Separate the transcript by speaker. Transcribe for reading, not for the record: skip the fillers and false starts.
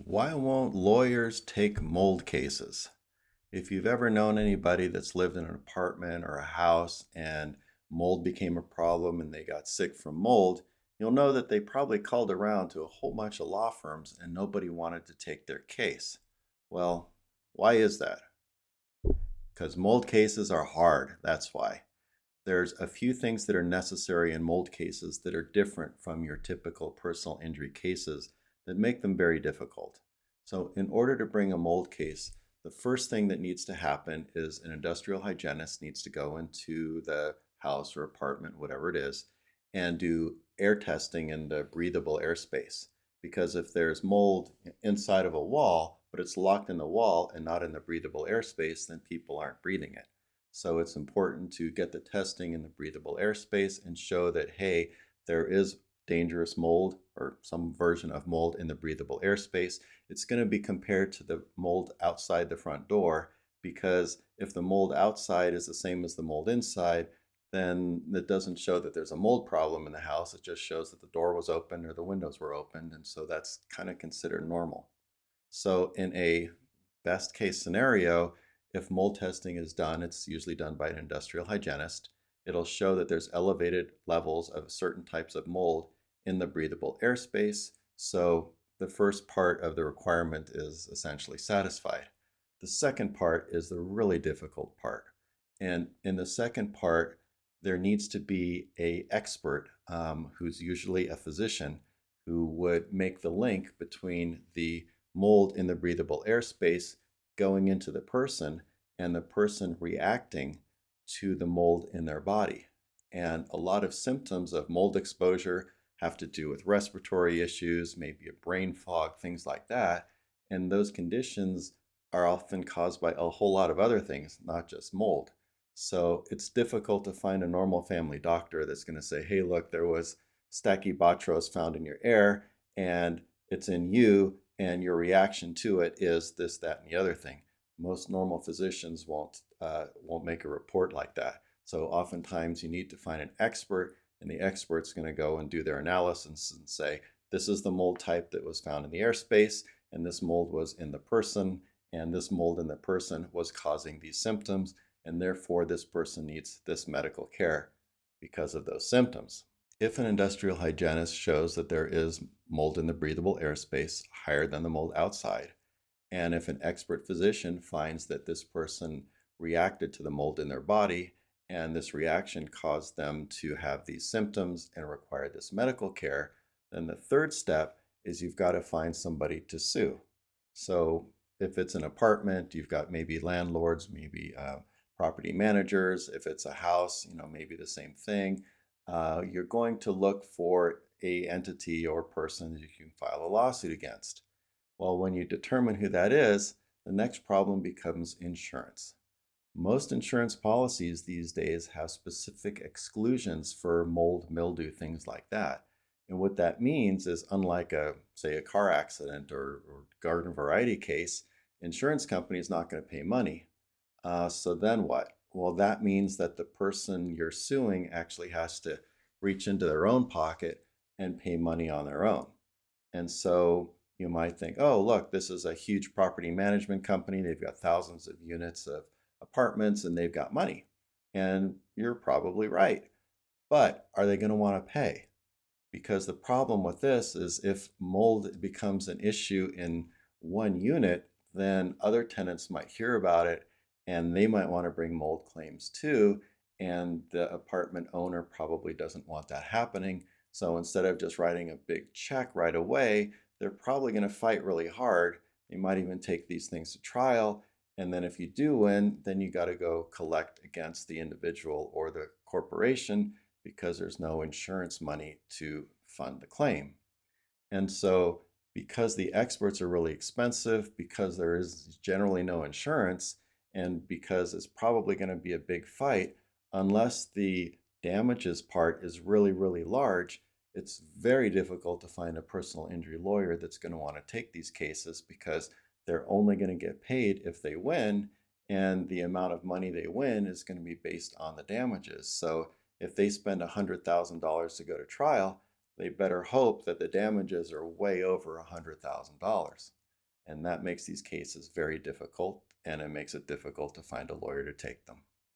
Speaker 1: Why won't lawyers take mold cases? If you've ever known anybody that's lived in an apartment or a house and mold became a problem and they got sick from mold, you'll know that they probably called around to a whole bunch of law firms and nobody wanted to take their case. Well, why is that? Because mold cases are hard, that's why. There's a few things that are necessary in mold cases that are different from your typical personal injury cases that make them very difficult. So, in order to bring a mold case, the first thing that needs to happen is an industrial hygienist needs to go into the house or apartment, whatever it is, and do air testing in the breathable airspace. Because if there's mold inside of a wall, but it's locked in the wall and not in the breathable airspace, then people aren't breathing it. So it's important to get the testing in the breathable airspace and show that, hey, there is dangerous mold or some version of mold in the breathable airspace. It's going to be compared to the mold outside the front door because if the mold outside is the same as the mold inside, then it doesn't show that there's a mold problem in the house. It just shows that the door was open or the windows were opened. And so that's kind of considered normal. So in a best case scenario, if mold testing is done, it's usually done by an industrial hygienist. It'll show that there's elevated levels of certain types of mold in the breathable airspace. So the first part of the requirement is essentially satisfied. The second part is the really difficult part. And in the second part, there needs to be a expert who's usually a physician who would make the link between the mold in the breathable airspace going into the person and the person reacting to the mold in their body. And a lot of symptoms of mold exposure have to do with respiratory issues, maybe a brain fog, things like that. And those conditions are often caused by a whole lot of other things, not just mold. So it's difficult to find a normal family doctor that's going to say, hey, look, there was stachybotrys found in your air and it's in you, and your reaction to it is this, that, and the other thing. Most normal physicians won't make a report like that. So oftentimes you need to find an expert, and the expert's going to go and do their analysis and say, this is the mold type that was found in the airspace, and this mold was in the person, and this mold in the person was causing these symptoms, and therefore this person needs this medical care because of those symptoms. If an industrial hygienist shows that there is mold in the breathable airspace higher than the mold outside, and if an expert physician finds that this person reacted to the mold in their body and this reaction caused them to have these symptoms and require this medical care, then the third step is you've got to find somebody to sue. So if it's an apartment, you've got maybe landlords, maybe property managers. If it's a house, maybe the same thing. You're going to look for a entity or person that you can file a lawsuit against. Well, when you determine who that is, the next problem becomes insurance. Most insurance policies these days have specific exclusions for mold, mildew, things like that. And what that means is, unlike say, a car accident or garden variety case, insurance company is not going to pay money. So then what? Well, that means that the person you're suing actually has to reach into their own pocket and pay money on their own. And so you might think, oh, look, this is a huge property management company. They've got thousands of units of apartments and they've got money. And you're probably right. But are they going to want to pay? Because the problem with this is if mold becomes an issue in one unit, then other tenants might hear about it and they might want to bring mold claims too. And the apartment owner probably doesn't want that happening. So instead of just writing a big check right away, they're probably going to fight really hard. They might even take these things to trial. And then if you do win, then you got to go collect against the individual or the corporation because there's no insurance money to fund the claim. And so, because the experts are really expensive, because there is generally no insurance, and because it's probably going to be a big fight, unless the damages part is really, really large, it's very difficult to find a personal injury lawyer that's going to want to take these cases because they're only going to get paid if they win, and the amount of money they win is going to be based on the damages. So if they spend $100,000 to go to trial, they better hope that the damages are way over $100,000. And that makes these cases very difficult, and it makes it difficult to find a lawyer to take them.